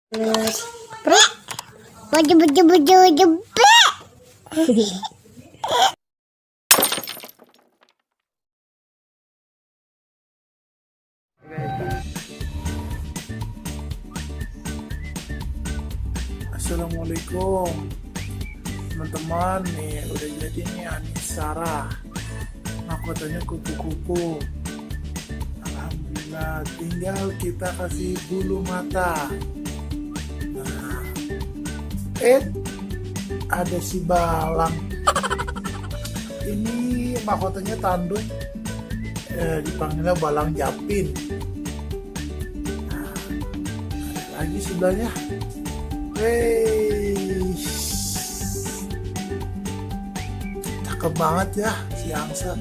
Terus wajib. Assalamualaikum teman-teman, nih udah jadi nih Anis Sarah mahkotanya kupu-kupu. Alhamdulillah, tinggal kita kasih bulu mata. Nah, ada si Balang ini mahkotanya tanduk, dipanggilnya Balang Japin. Nah, ada lagi sebelahnya. Cakep banget ya si Angsa.